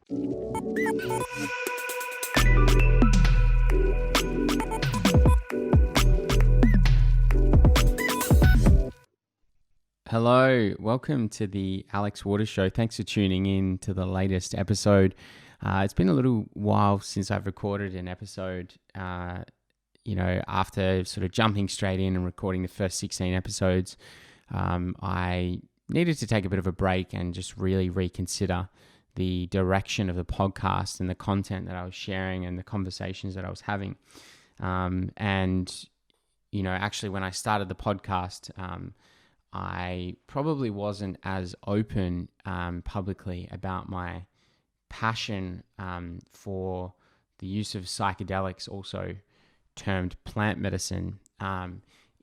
Hello, welcome to the Alexwaters show. Thanks for tuning in to the latest episode. It's been a little while since I've recorded an episode, after sort of jumping straight in and recording the first 16 episodes. I needed to take a bit of a break and just really reconsider the direction of the podcast and the content that I was sharing and the conversations that I was having. Actually when I started the podcast, I probably wasn't as open publicly about my passion for the use of psychedelics, also termed plant medicine,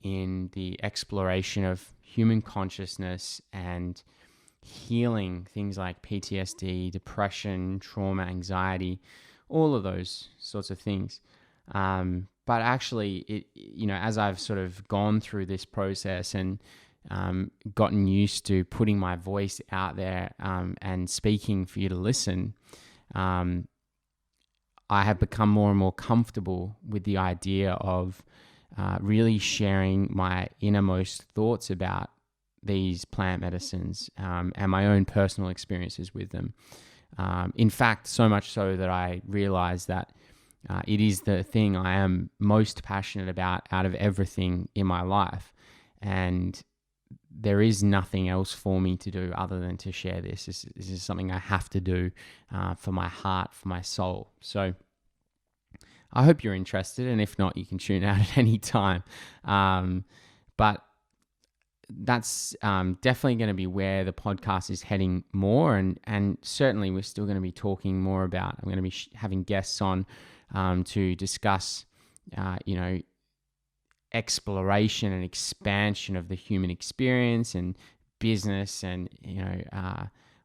in the exploration of human consciousness and healing things like PTSD, depression, trauma, anxiety, all of those sorts of things. But actually, as I've sort of gone through this process and gotten used to putting my voice out there and speaking for you to listen, I have become more and more comfortable with the idea of really sharing my innermost thoughts about these plant medicines and my own personal experiences with them. In fact, so much so that I realized that it is the thing I am most passionate about out of everything in my life. And there is nothing else for me to do other than to share this. This is something I have to do for my heart, for my soul. So I hope you're interested, and if not, you can tune out at any time. But that's definitely going to be where the podcast is heading more, and certainly we're still going to be talking more about, I'm going to be having guests on to discuss, exploration and expansion of the human experience and business and,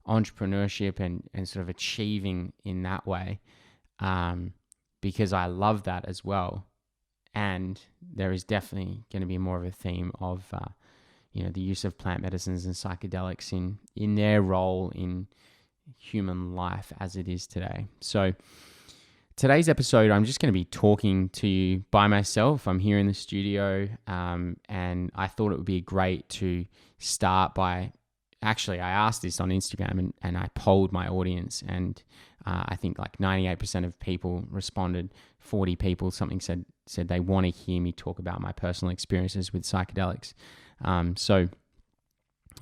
entrepreneurship and sort of achieving in that way, because I love that as well. And there is definitely going to be more of a theme of, the use of plant medicines and psychedelics in their role in human life as it is today. So today's episode, I'm just going to be talking to you by myself. I'm here in the studio, and I thought it would be great to start by, actually, I asked this on Instagram and I polled my audience, and I think like 98% of people responded. 40 people, something said they want to hear me talk about my personal experiences with psychedelics. So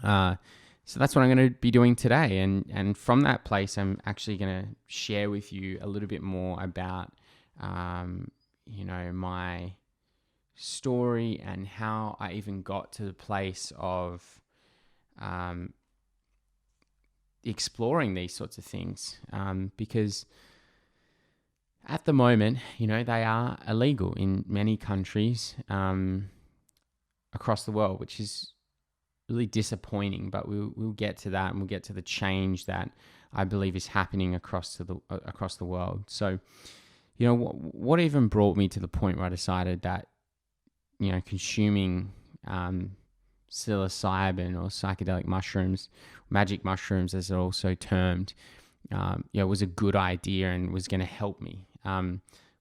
that's what I'm going to be doing today. And from that place, I'm actually going to share with you a little bit more about, my story and how I even got to the place of exploring these sorts of things. Because at the moment, they are illegal in many countries across the world, which is really disappointing, but we'll get to that, and we'll get to the change that I believe is happening across the world. So, what even brought me to the point where I decided that, consuming psilocybin or psychedelic mushrooms, magic mushrooms as they're also termed, was a good idea and was going to help me.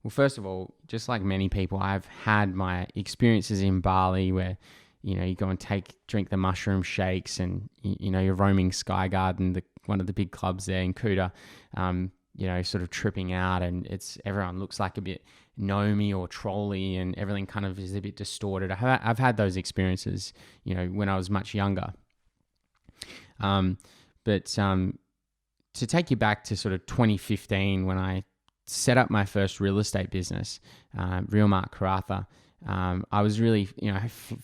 Well, first of all, just like many people, I've had my experiences in Bali where you go and drink the mushroom shakes, and you're roaming Sky Garden, one of the big clubs there in Kuta, sort of tripping out, and everyone looks like a bit gnomey or trolly, and everything kind of is a bit distorted. I've had those experiences, when I was much younger. But to take you back to sort of 2015, when I set up my first real estate business, Real Mark Karatha, I was really,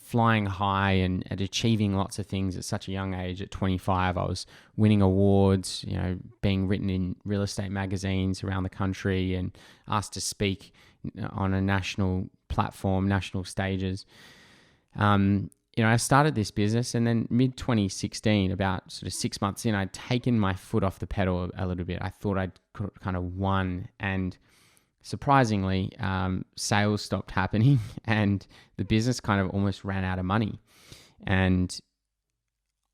flying high and achieving lots of things at such a young age. At 25, I was winning awards, being written in real estate magazines around the country and asked to speak on a national platform, national stages. I started this business, and then mid 2016, about sort of 6 months in, I'd taken my foot off the pedal a little bit. I thought I'd kind of won, and surprisingly, sales stopped happening and the business kind of almost ran out of money. And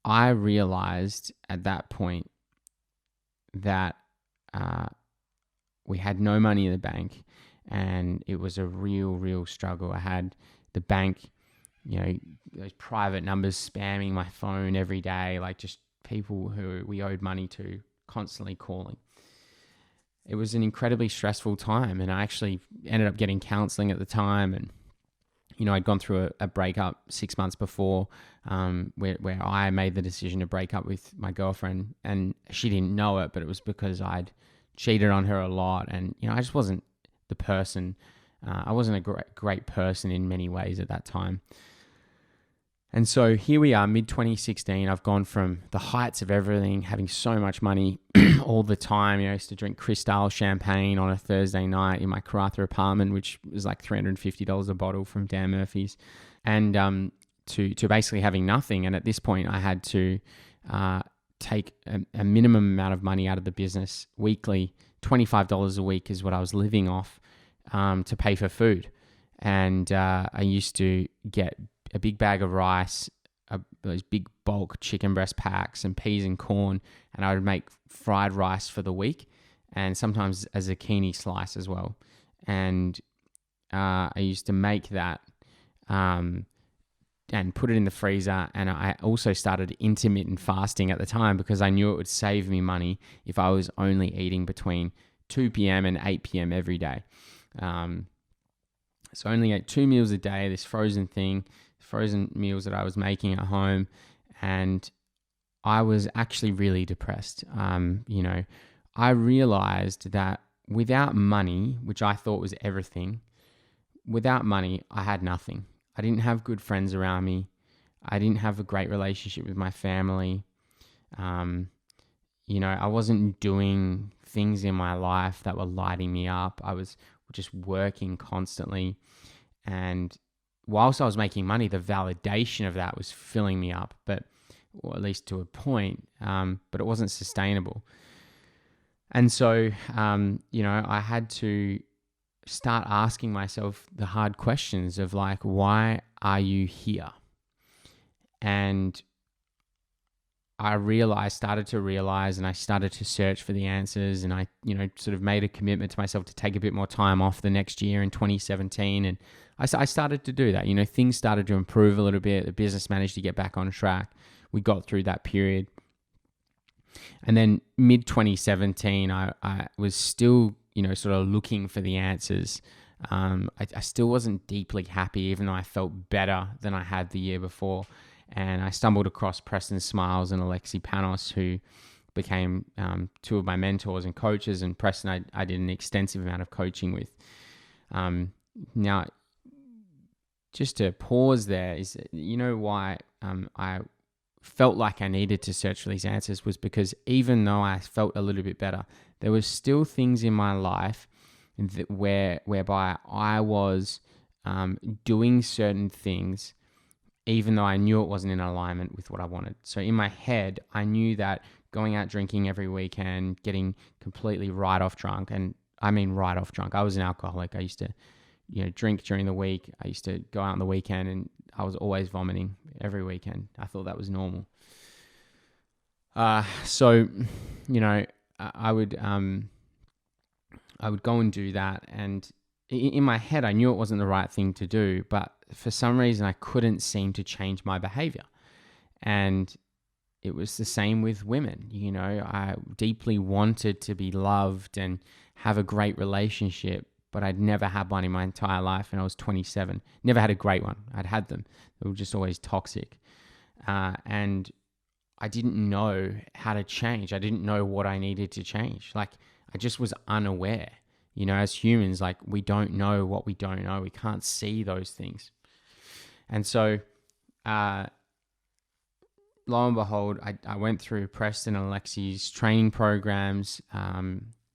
I realized at that point that we had no money in the bank, and it was a real struggle. I had the bank, those private numbers spamming my phone every day, like just people who we owed money to constantly calling. It was an incredibly stressful time, and I actually ended up getting counseling at the time. And I'd gone through a breakup 6 months before, where I made the decision to break up with my girlfriend, and she didn't know it, but it was because I'd cheated on her a lot, and I just wasn't the person. I wasn't a great person in many ways at that time. And so here we are, mid-2016. I've gone from the heights of everything, having so much money all the time. I used to drink Cristal champagne on a Thursday night in my Karratha apartment, which was like $350 a bottle from Dan Murphy's, and to basically having nothing. And at this point, I had to take a minimum amount of money out of the business weekly. $25 a week is what I was living off to pay for food. And I used to get a big bag of rice, those big bulk chicken breast packs, and peas and corn, and I would make fried rice for the week, and sometimes a zucchini slice as well. And I used to make that and put it in the freezer. And I also started intermittent fasting at the time because I knew it would save me money if I was only eating between 2 p.m. and 8 p.m. every day. So I only ate 2 meals a day, this frozen meals that I was making at home. And I was actually really depressed. I realized that without money, which I thought was everything, without money, I had nothing. I didn't have good friends around me. I didn't have a great relationship with my family. I wasn't doing things in my life that were lighting me up. I was just working constantly. And whilst I was making money, the validation of that was filling me up, or at least to a point, but it wasn't sustainable. And so, I had to start asking myself the hard questions of like, why are you here? And I started to realize, and I started to search for the answers, and I, sort of made a commitment to myself to take a bit more time off the next year in 2017. And I started to do that. Things started to improve a little bit. The business managed to get back on track. We got through that period. And then mid 2017, I was still, sort of looking for the answers. I still wasn't deeply happy, even though I felt better than I had the year before. And I stumbled across Preston Smiles and Alexi Panos, who became two of my mentors and coaches. And Preston, I did an extensive amount of coaching with. Now, just to pause there, is why I felt like I needed to search for these answers was because even though I felt a little bit better, there was still things in my life whereby I was doing certain things even though I knew it wasn't in alignment with what I wanted. So in my head, I knew that going out drinking every weekend, getting completely right-off drunk, and I mean right-off drunk. I was an alcoholic. I used to drink during the week. I used to go out on the weekend, and I was always vomiting every weekend. I thought that was normal. So I would go and do that, and in my head, I knew it wasn't the right thing to do, but for some reason, I couldn't seem to change my behavior. And it was the same with women. I deeply wanted to be loved and have a great relationship, but I'd never had one in my entire life, and I was 27. Never had a great one. I'd had them. They were just always toxic. And I didn't know how to change. I didn't know what I needed to change. Like, I just was unaware. As humans, like, we don't know what we don't know. We can't see those things. And so, lo and behold, I went through Preston and Alexi's training programs,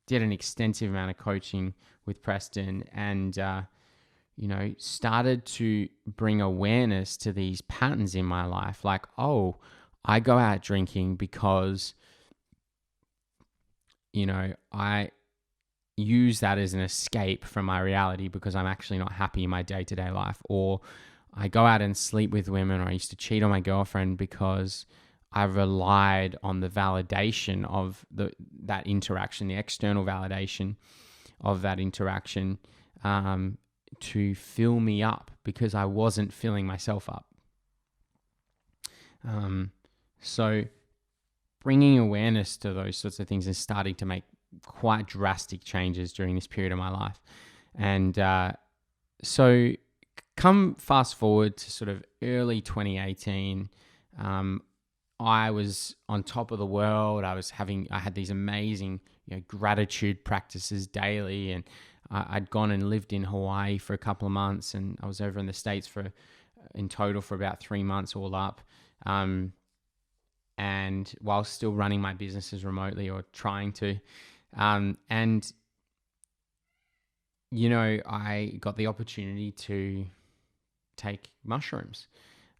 did an extensive amount of coaching with Preston, and, started to bring awareness to these patterns in my life. Like, oh, I go out drinking because, I use that as an escape from my reality because I'm actually not happy in my day-to-day life. Or I go out and sleep with women, or I used to cheat on my girlfriend because I relied on the validation of that interaction, the external validation, of that interaction to fill me up, because I wasn't filling myself up. So bringing awareness to those sorts of things and starting to make quite drastic changes during this period of my life. And so come fast forward to sort of early 2018, I was on top of the world. I had these amazing, gratitude practices daily, and I'd gone and lived in Hawaii for a couple of months, and I was over in the States in total for about 3 months all up. And while still running my businesses remotely, or trying to, and I got the opportunity to take mushrooms,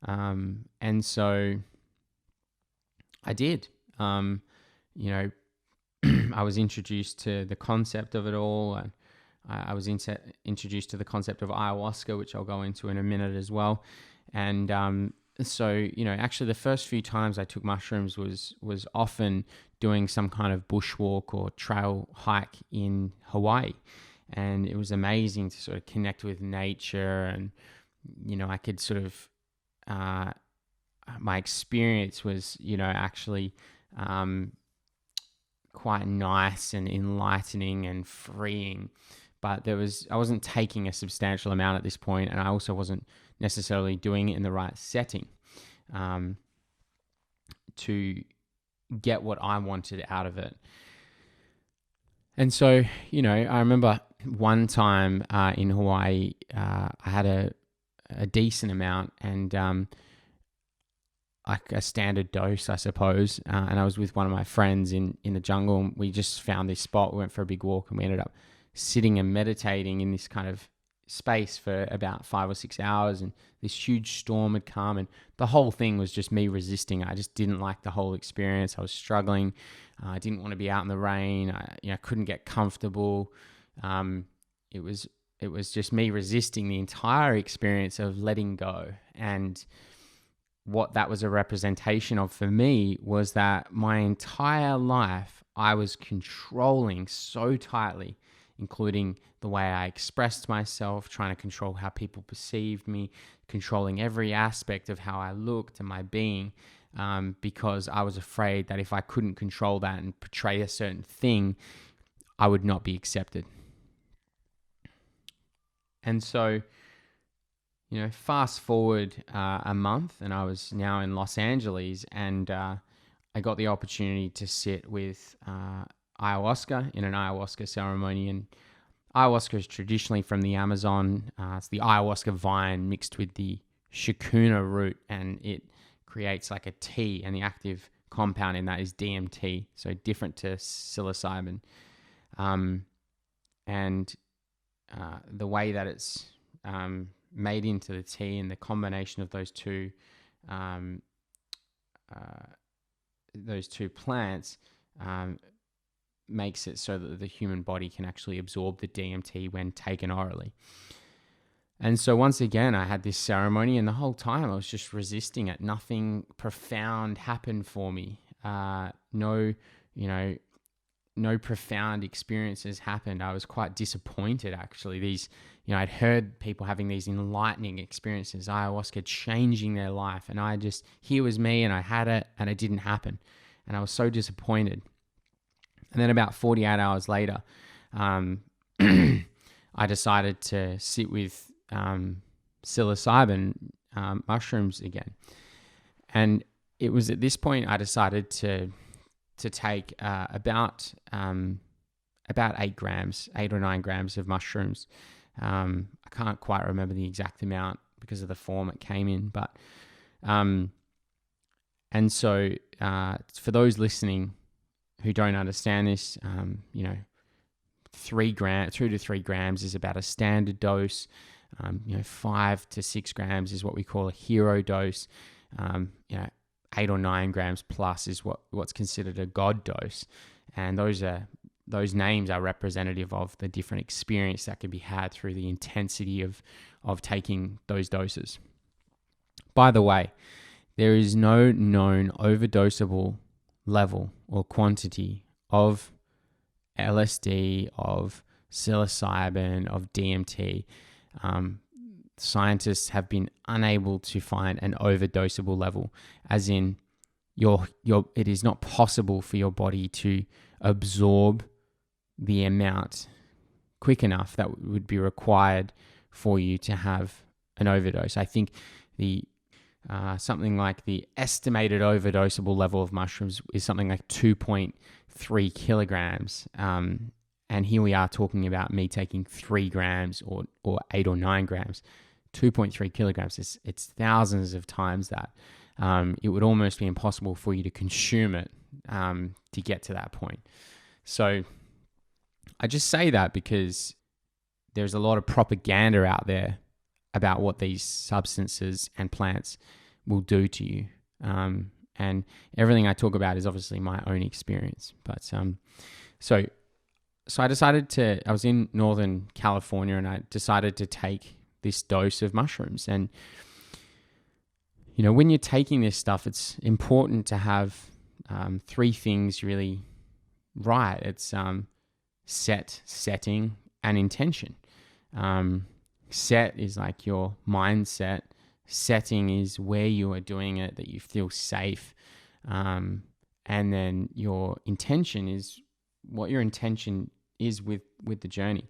and so I did. I was introduced to the concept of it all, and I was introduced to the concept of ayahuasca, which I'll go into in a minute as well. And so, actually the first few times I took mushrooms was often doing some kind of bushwalk or trail hike in Hawaii. And it was amazing to sort of connect with nature, and, I could sort of, my experience was, actually quite nice and enlightening and freeing. But I wasn't taking a substantial amount at this point, and I also wasn't necessarily doing it in the right setting to get what I wanted out of it. And so, I remember one time in Hawaii, I had a decent amount, and like a standard dose, I suppose. And I was with one of my friends in the jungle, and we just found this spot. We went for a big walk, and we ended up sitting and meditating in this kind of space for about 5 or 6 hours, and this huge storm had come, and the whole thing was just me resisting. I just didn't like the whole experience. I was struggling. I didn't want to be out in the rain. I couldn't get comfortable. It was just me resisting the entire experience of letting go. And what that was a representation of for me was that my entire life I was controlling so tightly, including the way I expressed myself, trying to control how people perceived me, controlling every aspect of how I looked and my being, because I was afraid that if I couldn't control that and portray a certain thing, I would not be accepted. And so, fast forward a month, and I was now in Los Angeles, and I got the opportunity to sit with ayahuasca in an ayahuasca ceremony. And ayahuasca is traditionally from the Amazon. It's the ayahuasca vine mixed with the chacuna root, and it creates like a tea, and the active compound in that is DMT, so different to psilocybin. And the way that it's made into the tea, and the combination of those two plants makes it so that the human body can actually absorb the DMT when taken orally. And so once again, I had this ceremony, and the whole time I was just resisting it. Nothing profound happened for me. No profound experiences happened. I was quite disappointed, actually. I'd heard people having these enlightening experiences, ayahuasca changing their life, and here was me, and I had it, and it didn't happen. And I was so disappointed. And then about 48 hours later, I decided to sit with psilocybin mushrooms again. And it was at this point I decided to take about 8 or 9 grams of mushrooms. I can't quite remember the exact amount because of the form it came in, but and so for those listening who don't understand this, 2 to 3 grams is about a standard dose. 5 to 6 grams is what we call a hero dose. 8 or 9 grams plus is what's considered a God dose. And those names are representative of the different experience that can be had through the intensity of taking those doses. By the way, there is no known overdosable level or quantity of LSD, of psilocybin, of DMT, scientists have been unable to find an overdosable level, as in it is not possible for your body to absorb the amount quick enough that would be required for you to have an overdose. I think something like the estimated overdosable level of mushrooms is something like 2.3 kilograms. And here we are talking about me taking 3 grams or 8 or 9 grams. 2.3 kilograms, it's thousands of times that. It would almost be impossible for you to consume it to get to that point. So I just say that because there's a lot of propaganda out there about what these substances and plants will do to you. And everything I talk about is obviously my own experience. But so I I was in Northern California, and I decided to take this dose of mushrooms. And, when you're taking this stuff, it's important to have 3 things really right. It's setting, and intention. Set is like your mindset. Setting is where you are doing it, that you feel safe. And then your intention is what your intention is with the journey.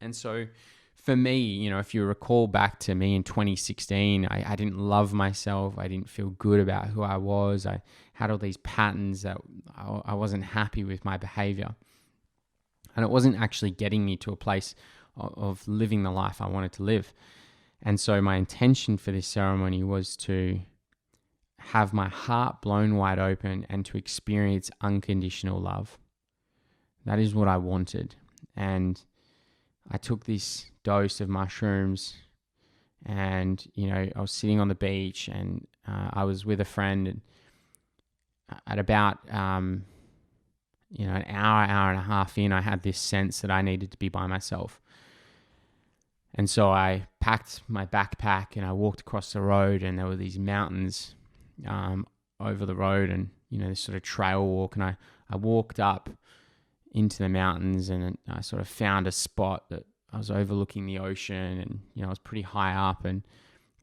And so for me, if you recall back to me in 2016, I didn't love myself. I didn't feel good about who I was. I had all these patterns that I wasn't happy with my behavior. And it wasn't actually getting me to a place of living the life I wanted to live. And so my intention for this ceremony was to have my heart blown wide open and to experience unconditional love. That is what I wanted. And I took this dose of mushrooms, and, I was sitting on the beach, and I was with a friend, and at about, an hour and a half in, I had this sense that I needed to be by myself. And so I packed my backpack and I walked across the road, and there were these mountains over the road, and, this sort of trail walk. And I walked up into the mountains, and I sort of found a spot that I was overlooking the ocean, and, I was pretty high up, and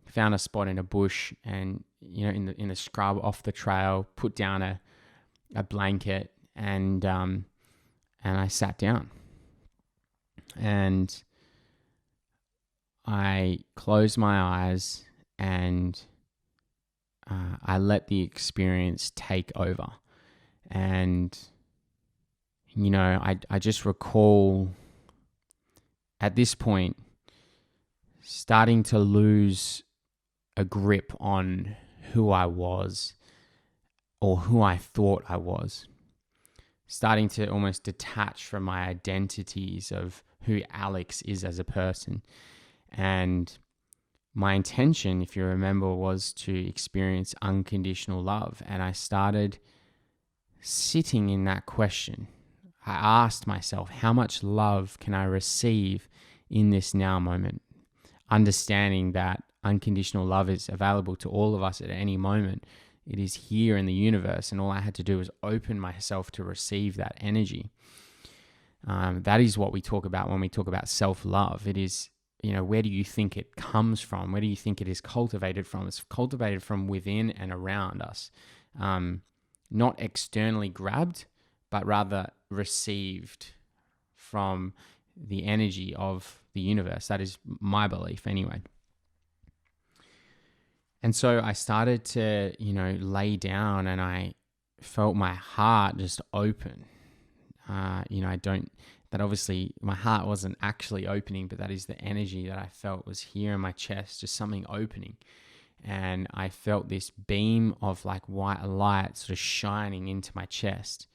found a spot in a bush, and, in the scrub off the trail, put down a blanket, and I sat down. And I closed my eyes, and I let the experience take over. And, I just recall at this point starting to lose a grip on who I was, or who I thought I was. Starting to almost detach from my identities of who Alex is as a person. And my intention, if you remember, was to experience unconditional love. And I started sitting in that question. I asked myself, how much love can I receive in this now moment? Understanding that unconditional love is available to all of us at any moment. It is here in the universe, and all I had to do was open myself to receive that energy. That is what we talk about when we talk about self-love. It is, where do you think it comes from? Where do you think it is cultivated from? It's cultivated from within and around us. Not externally grabbed, but rather received from the energy of the universe. That is my belief anyway. And so I started to, lay down, and I felt my heart just open. That obviously my heart wasn't actually opening, but that is the energy that I felt was here in my chest, just something opening. And I felt this beam of like white light sort of shining into my chest.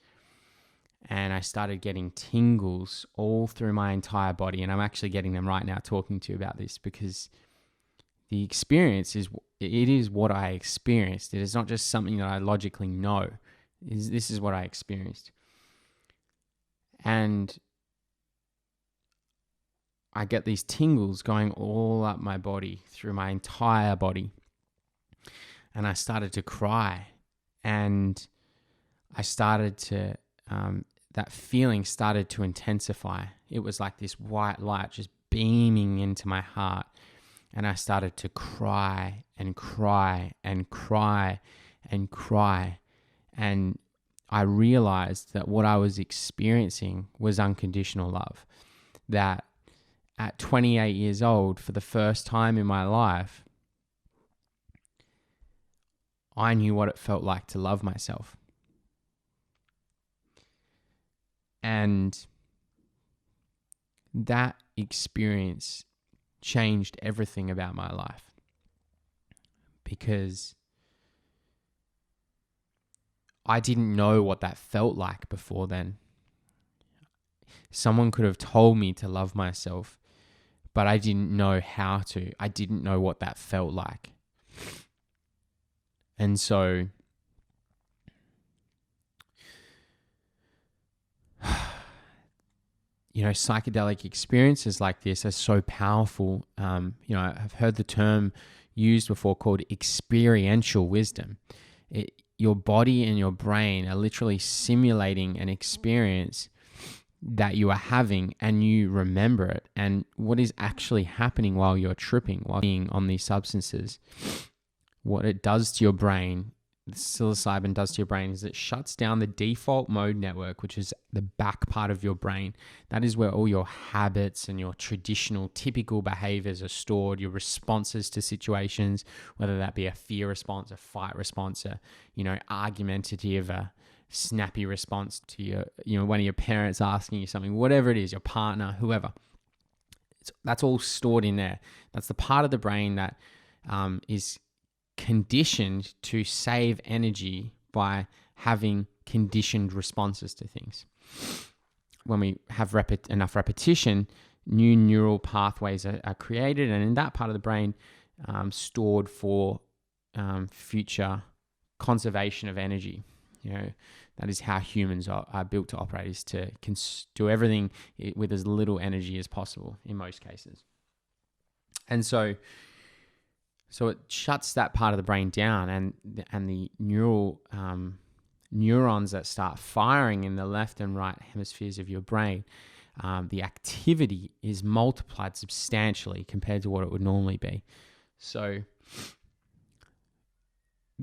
And I started getting tingles all through my entire body. And I'm actually getting them right now talking to you about this, because the experience is what I experienced. It is not just something that I logically know. This is what I experienced. And I get these tingles going all up my body, through my entire body. And I started to cry. And I started to that feeling started to intensify. It was like this white light just beaming into my heart. And I started to cry and cry and cry and cry. And I realized that what I was experiencing was unconditional love. That at 28 years old, for the first time in my life, I knew what it felt like to love myself. And that experience changed everything about my life, because I didn't know what that felt like before then. Someone could have told me to love myself, but I didn't know how to. I didn't know what that felt like. And so psychedelic experiences like this are so powerful. I've heard the term used before called experiential wisdom. Your body and your brain are literally simulating an experience that you are having, and you remember it. And what is actually happening while you're tripping, while being on these substances, what it does to your brain, the psilocybin does to your brain, is it shuts down the default mode network, which is the back part of your brain. That is where all your habits and your traditional typical behaviors are stored, your responses to situations, whether that be a fear response, a fight response, a argumentative, a snappy response to one of your parents asking you something, whatever it is, your partner, whoever. That's all stored in there. That's the part of the brain that is conditioned to save energy by having conditioned responses to things. When we have enough repetition, new neural pathways are created, and in that part of the brain, stored for future conservation of energy. That is how humans are built to operate, is to do everything with as little energy as possible in most cases. And so it shuts that part of the brain down, and the neural neurons that start firing in the left and right hemispheres of your brain, the activity is multiplied substantially compared to what it would normally be. So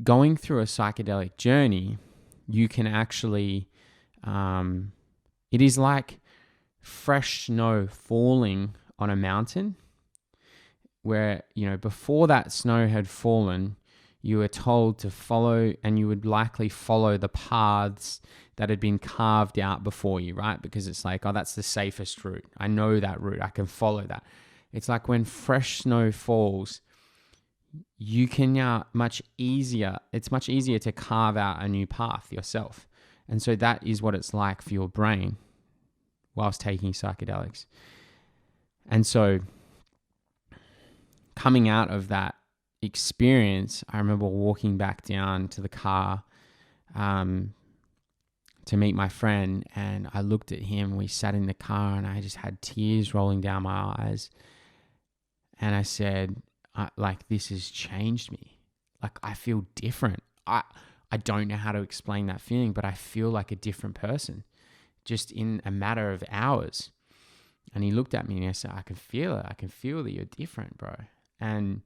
going through a psychedelic journey, you can actually, it is like fresh snow falling on a mountain, where, before that snow had fallen, you were told to follow, and you would likely follow the paths that had been carved out before you, right? Because it's like, oh, that's the safest route. I know that route. I can follow that. It's like when fresh snow falls, you can now it's much easier to carve out a new path yourself. And so that is what it's like for your brain whilst taking psychedelics. And so coming out of that experience, I remember walking back down to the car to meet my friend, and I looked at him. We sat in the car, and I just had tears rolling down my eyes. And I said, this has changed me. Like, I feel different. I don't know how to explain that feeling, but I feel like a different person just in a matter of hours. And he looked at me and I said, I can feel it. I can feel that you're different, bro. And,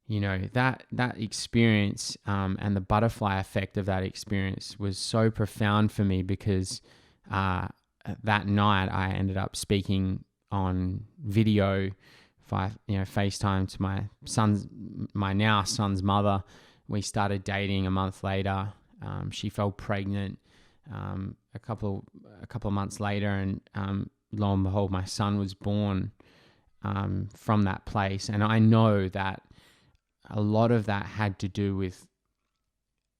that experience and the butterfly effect of that experience was so profound for me, because that night I ended up speaking on video via FaceTime to my now son's mother. We started dating a month later. She fell pregnant a couple of months later, and lo and behold, my son was born from that place. And I know that a lot of that had to do with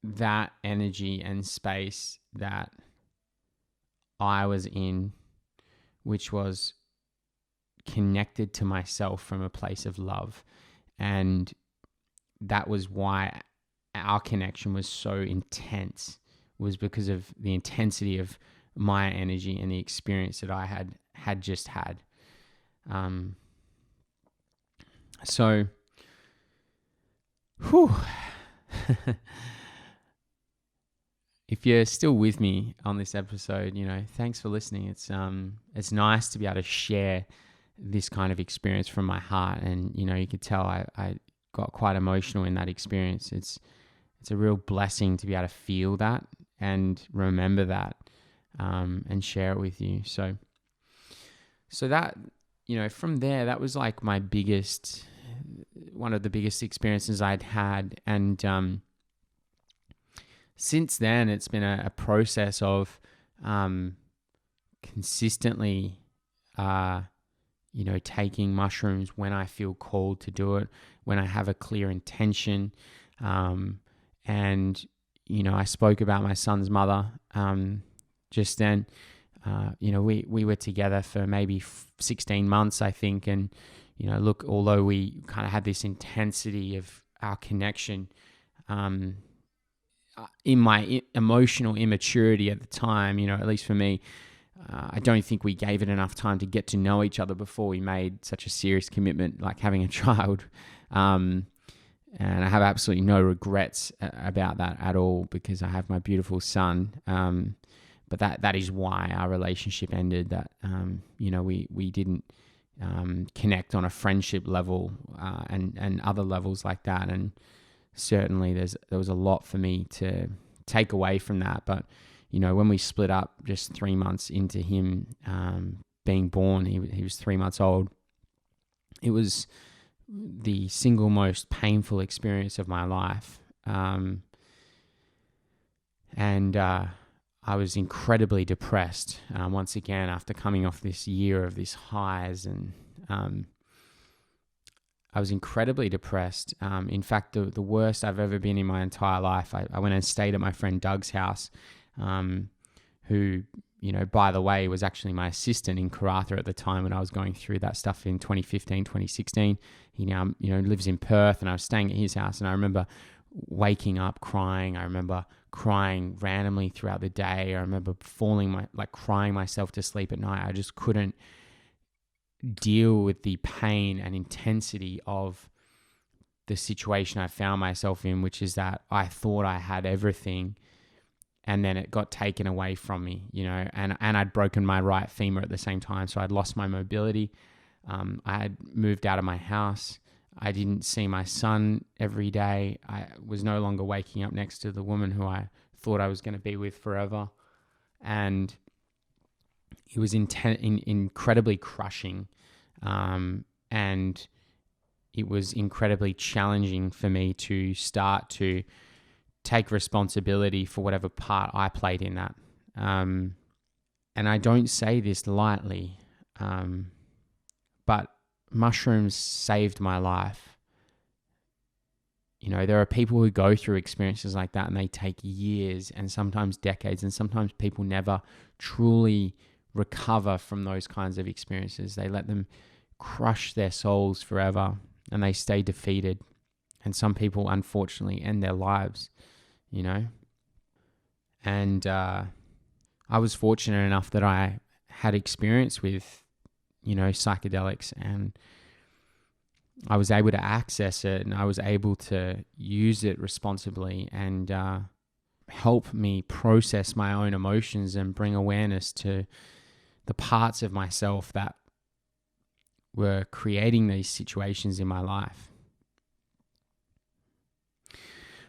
that energy and space that I was in, which was connected to myself from a place of love. And that was why our connection was so intense, was because of the intensity of my energy and the experience that I had just had. So, if you're still with me on this episode, thanks for listening. It's nice to be able to share this kind of experience from my heart. And, you could tell I got quite emotional in that experience. It's a real blessing to be able to feel that and remember that, and share it with you. So that, from there, that was like one of the biggest experiences I'd had. And since then, it's been a process of consistently, taking mushrooms when I feel called to do it, when I have a clear intention. And, I spoke about my son's mother just then. We were together for maybe 16 months, I think. And, look, although we kind of had this intensity of our connection, in my emotional immaturity at the time, at least for me, I don't think we gave it enough time to get to know each other before we made such a serious commitment, like having a child. And I have absolutely no regrets about that at all, because I have my beautiful son. But that is why our relationship ended. That we didn't connect on a friendship level, and other levels like that. And certainly there was a lot for me to take away from that. But, when we split up just 3 months into him being born, he was 3 months old. It was the single most painful experience of my life. And I was incredibly depressed, once again, after coming off this year of these highs. And I was incredibly depressed. In fact, the worst I've ever been in my entire life. I went and stayed at my friend Doug's house, who, by the way, was actually my assistant in Karratha at the time when I was going through that stuff in 2015, 2016. He now, lives in Perth, and I was staying at his house. And I remember waking up crying. I remember crying randomly throughout the day. I remember crying myself to sleep at night. I just couldn't deal with the pain and intensity of the situation I found myself in, which is that I thought I had everything, and then it got taken away from me, and I'd broken my right femur at the same time. So I'd lost my mobility. I had moved out of my house. I didn't see my son every day. I was no longer waking up next to the woman who I thought I was going to be with forever. And it was incredibly crushing. And it was incredibly challenging for me to start to take responsibility for whatever part I played in that. And I don't say this lightly, but mushrooms saved my life. There are people who go through experiences like that, and they take years and sometimes decades, and sometimes people never truly recover from those kinds of experiences. They let them crush their souls forever, and they stay defeated. And some people, unfortunately, end their lives, And I was fortunate enough that I had experience with, psychedelics, and I was able to access it, and I was able to use it responsibly and help me process my own emotions and bring awareness to the parts of myself that were creating these situations in my life.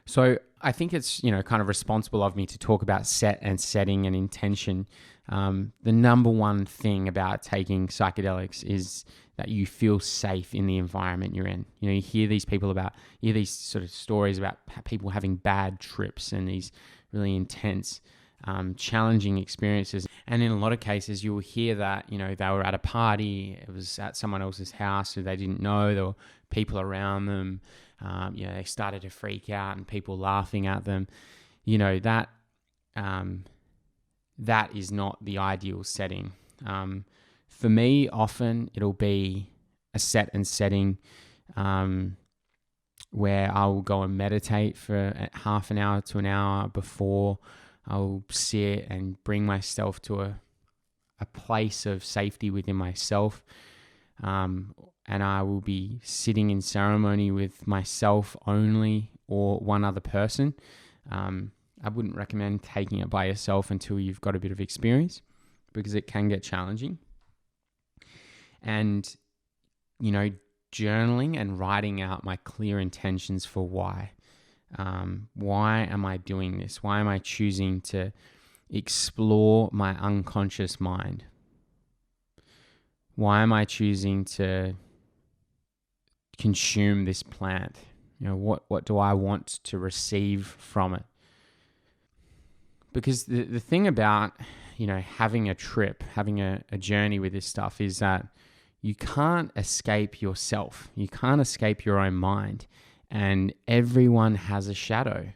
So I think it's, kind of responsible of me to talk about set and setting and intention. The number one thing about taking psychedelics is that you feel safe in the environment you're in. You hear these sort of stories about people having bad trips and these really intense, challenging experiences. And in a lot of cases, you'll hear that, they were at a party, it was at someone else's house who they didn't know, there were people around them, they started to freak out and people laughing at them. That is not the ideal setting. For me, often it'll be a set and setting where I will go and meditate for half an hour to an hour before. I'll sit and bring myself to a place of safety within myself. And I will be sitting in ceremony with myself only or one other person. I wouldn't recommend taking it by yourself until you've got a bit of experience, because it can get challenging. And, journaling and writing out my clear intentions for why. Why am I doing this? Why am I choosing to explore my unconscious mind? Why am I choosing to consume this plant? What do I want to receive from it? Because the thing about, having a trip, having a journey with this stuff is that you can't escape yourself. You can't escape your own mind. And everyone has a shadow.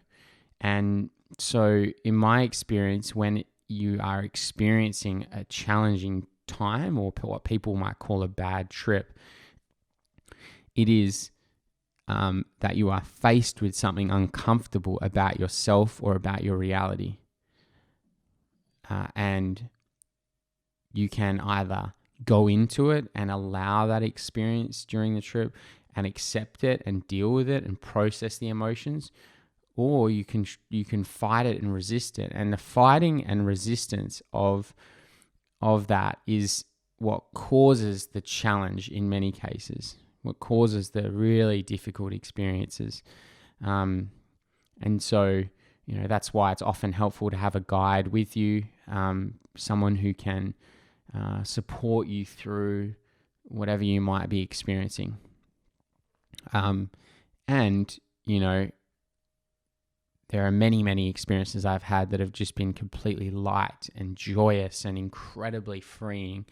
And so in my experience, when you are experiencing a challenging time, or what people might call a bad trip, it is that you are faced with something uncomfortable about yourself or about your reality. And you can either go into it and allow that experience during the trip and accept it and deal with it and process the emotions, or you can fight it and resist it. And the fighting and resistance of that is what causes the challenge in many cases, what causes the really difficult experiences. And so, that's why it's often helpful to have a guide with you, someone who can support you through whatever you might be experiencing. And, there are many, many experiences I've had that have just been completely light and joyous and incredibly freeing,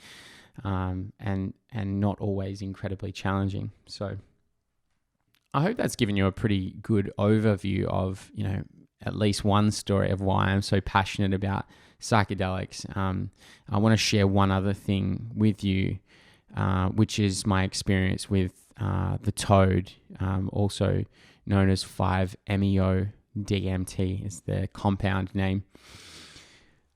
and not always incredibly challenging. So I hope that's given you a pretty good overview of, at least one story of why I'm so passionate about psychedelics. I want to share one other thing with you, which is my experience with the toad, also known as 5-MeO-DMT is the compound name.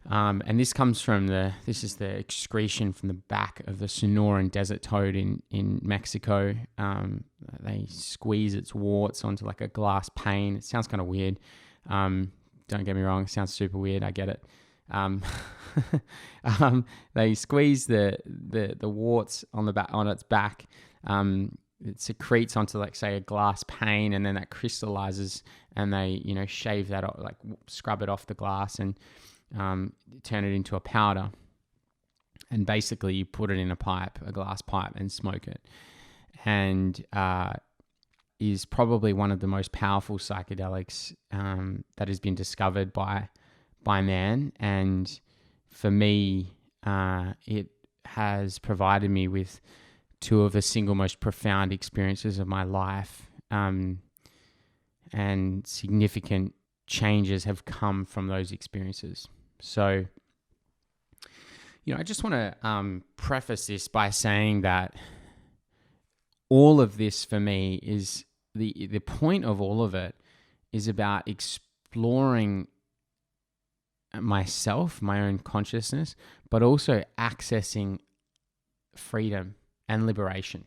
And this comes from this is the excretion from the back of the Sonoran desert toad in Mexico. They squeeze its warts onto like a glass pane. It sounds kind of weird. Don't get me wrong, it sounds super weird. I get it. They squeeze the warts on its back. It secretes onto, like, say, a glass pane, and then that crystallizes, and they, shave that off, like scrub it off the glass and turn it into a powder. And basically you put it in a glass pipe, and smoke it. And is probably one of the most powerful psychedelics that has been discovered by man. And for me, it has provided me with two of the single most profound experiences of my life. And significant changes have come from those experiences. So, I just want to preface this by saying that all of this for me is the point of all of it is about exploring myself, my own consciousness, but also accessing freedom and liberation.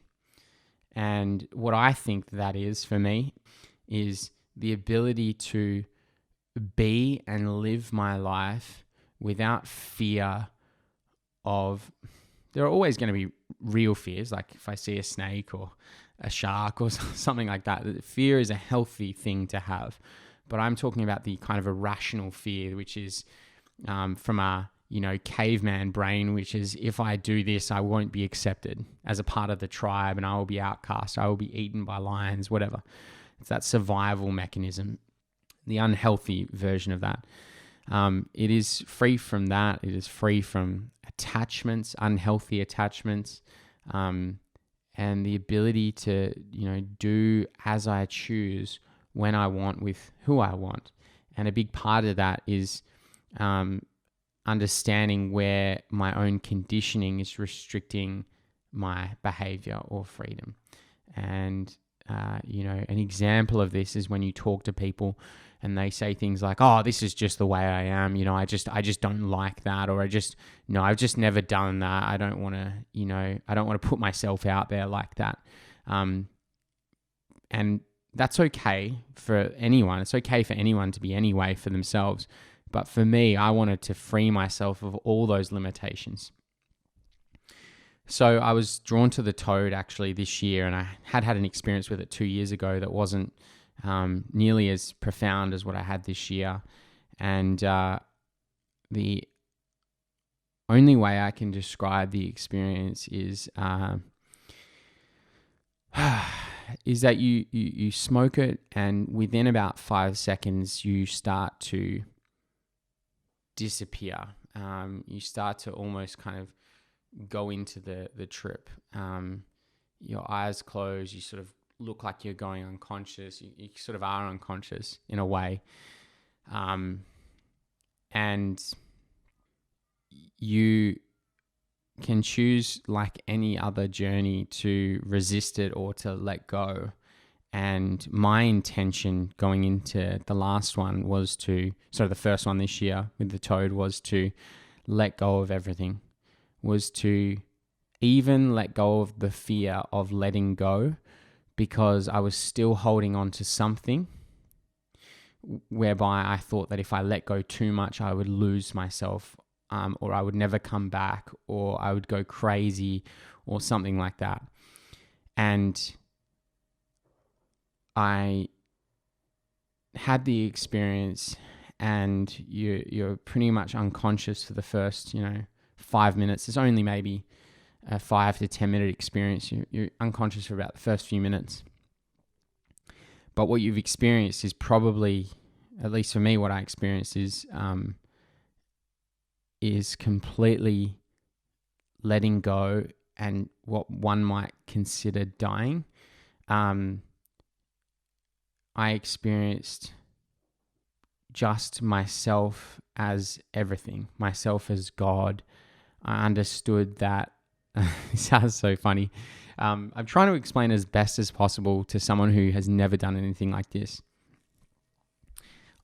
And what I think that is for me is the ability to be and live my life without fear of... There are always going to be real fears, like if I see a snake or a shark or something like that. Fear is a healthy thing to have. But I'm talking about the kind of irrational fear, which is from a caveman brain, which is, if I do this, I won't be accepted as a part of the tribe, and I will be outcast. I will be eaten by lions, whatever. It's that survival mechanism, the unhealthy version of that. It is free from that. It is free from attachments, unhealthy attachments, and the ability to, do as I choose, when I want, with who I want. And a big part of that is understanding where my own conditioning is restricting my behavior or freedom. And, an example of this is when you talk to people and they say things like, "Oh, this is just the way I am. I just don't like that," or I've just never done that. I don't want to, I don't want to put myself out there like that. And that's okay for anyone. It's okay for anyone to be any way for themselves. But for me, I wanted to free myself of all those limitations. So I was drawn to the toad actually this year, and I had an experience with it 2 years ago that wasn't nearly as profound as what I had this year. And the only way I can describe the experience is is that you smoke it, and within about 5 seconds you start to disappear. You start to almost kind of go into the trip. Your eyes close, you sort of look like you're going unconscious. You sort of are unconscious in a way. And you can choose, like any other journey, to resist it or to let go. And my intention going into the last one was the first one this year with the toad, was to let go of everything, was to even let go of the fear of letting go, because I was still holding on to something whereby I thought that if I let go too much, I would lose myself, or I would never come back, or I would go crazy, or something like that. And I had the experience, and you're pretty much unconscious for the first 5 minutes. It's only maybe a 5 to 10 minute experience. You're unconscious for about the first few minutes. But what you've experienced is probably, at least for me, what I experienced is completely letting go, and what one might consider dying. I experienced just myself as everything, myself as God. I understood that. It sounds so funny. I'm trying to explain as best as possible to someone who has never done anything like this.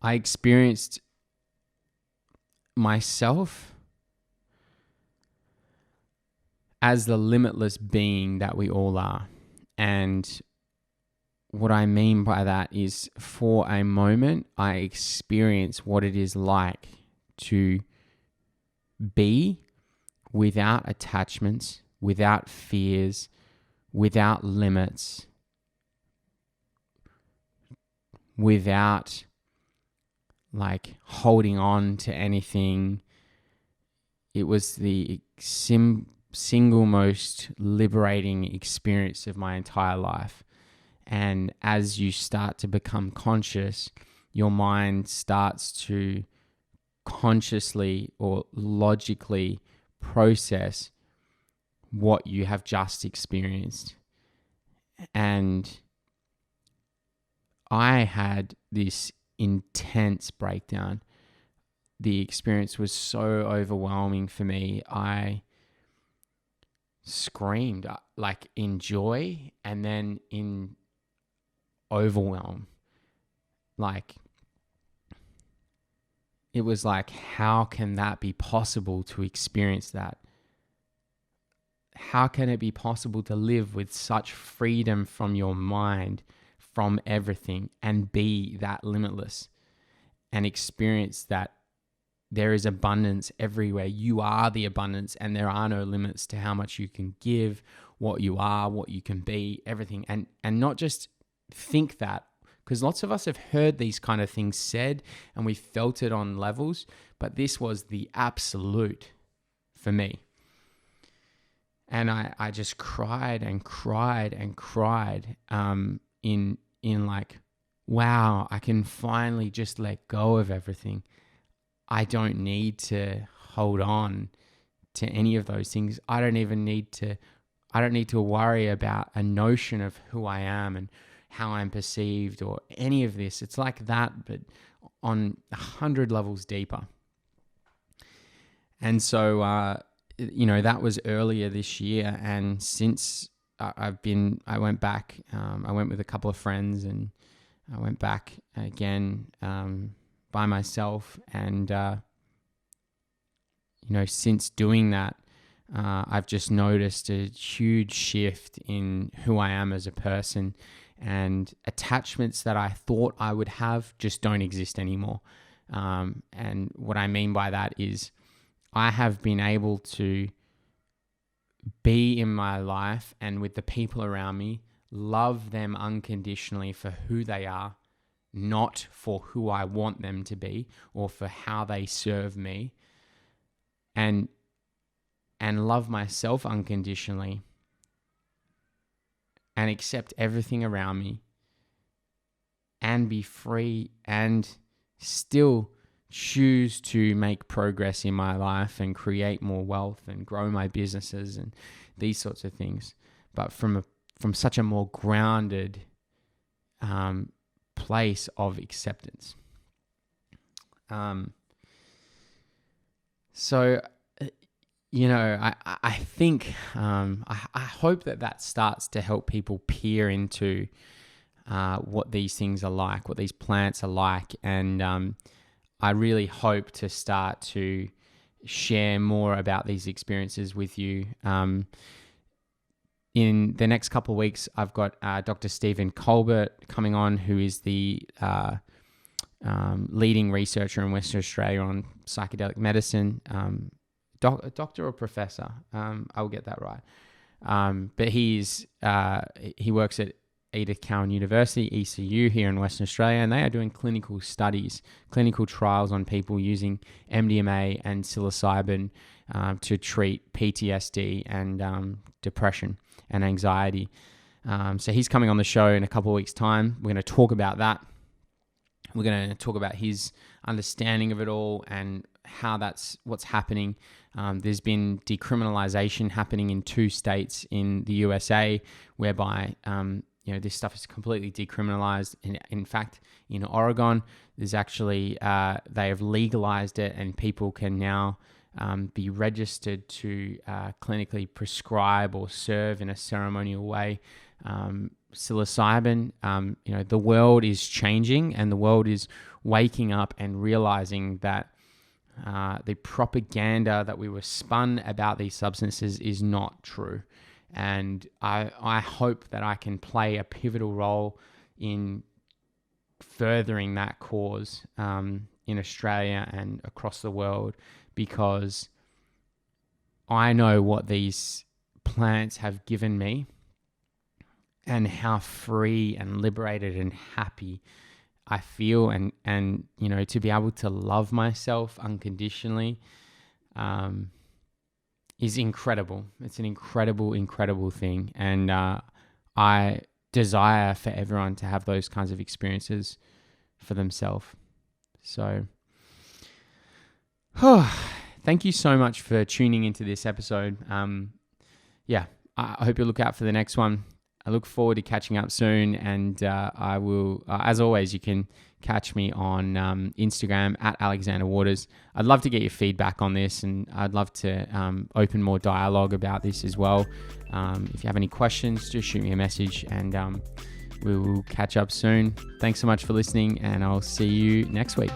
I experienced myself as the limitless being that we all are. And what I mean by that is, for a moment, I experienced what it is like to be without attachments, without fears, without limits, without holding on to anything. It was the single most liberating experience of my entire life. And as you start to become conscious, your mind starts to consciously or logically process what you have just experienced. And I had this intense breakdown. The experience was so overwhelming for me. I screamed in joy, and then in overwhelm. It was like, how can that be possible to experience that? How can it be possible to live with such freedom from your mind, from everything, and be that limitless and experience that there is abundance everywhere? You are the abundance, and there are no limits to how much you can give, what you are, what you can be, everything. And not just think that, because lots of us have heard these kind of things said and we felt it on levels, but this was the absolute for me. And I just cried and cried and cried in wow, I can finally just let go of everything. I don't need to hold on to any of those things. I don't need to worry about a notion of who I am and how I'm perceived or any of this. It's like that, but on 100 levels deeper. And so, that was earlier this year. And since I went back, I went with a couple of friends, and I went back again by myself. And, since doing that, I've just noticed a huge shift in who I am as a person. and attachments that I thought I would have just don't exist anymore. And what I mean by that is I have been able to be in my life and with the people around me, love them unconditionally for who they are, not for who I want them to be or for how they serve me, and love myself unconditionally and accept everything around me and be free and still choose to make progress in my life and create more wealth and grow my businesses and these sorts of things, but from such a more grounded place of acceptance. So, I think, I hope that starts to help people peer into what these things are like, what these plants are like. And I really hope to start to share more about these experiences with you. In the next couple of weeks, I've got Dr. Stephen Colbert coming on, who is the leading researcher in Western Australia on psychedelic medicine. Doctor or professor, I'll get that right. But he works at Edith Cowan University, ECU, here in Western Australia, and they are doing clinical studies, clinical trials on people using MDMA and psilocybin to treat PTSD and depression and anxiety. So he's coming on the show in a couple of weeks' time. We're going to talk about that. We're going to talk about his understanding of it all and how that's what's happening. There's been decriminalization happening in 2 states in the USA, whereby this stuff is completely decriminalized. In fact, in Oregon, there's actually they have legalized it, and people can now be registered to clinically prescribe or serve in a ceremonial way psilocybin. The world is changing, and the world is waking up and realizing that the propaganda that we were spun about these substances is not true. And I hope that I can play a pivotal role in furthering that cause in Australia and across the world, because I know what these plants have given me and how free and liberated and happy I feel, and to be able to love myself unconditionally is incredible. It's an incredible, incredible thing. And I desire for everyone to have those kinds of experiences for themselves. So, thank you so much for tuning into this episode. I hope you look out for the next one. I look forward to catching up soon, and I will, as always, you can catch me on Instagram at Alexwaters. I'd love to get your feedback on this, and I'd love to open more dialogue about this as well. If you have any questions, just shoot me a message, and we will catch up soon. Thanks so much for listening, and I'll see you next week.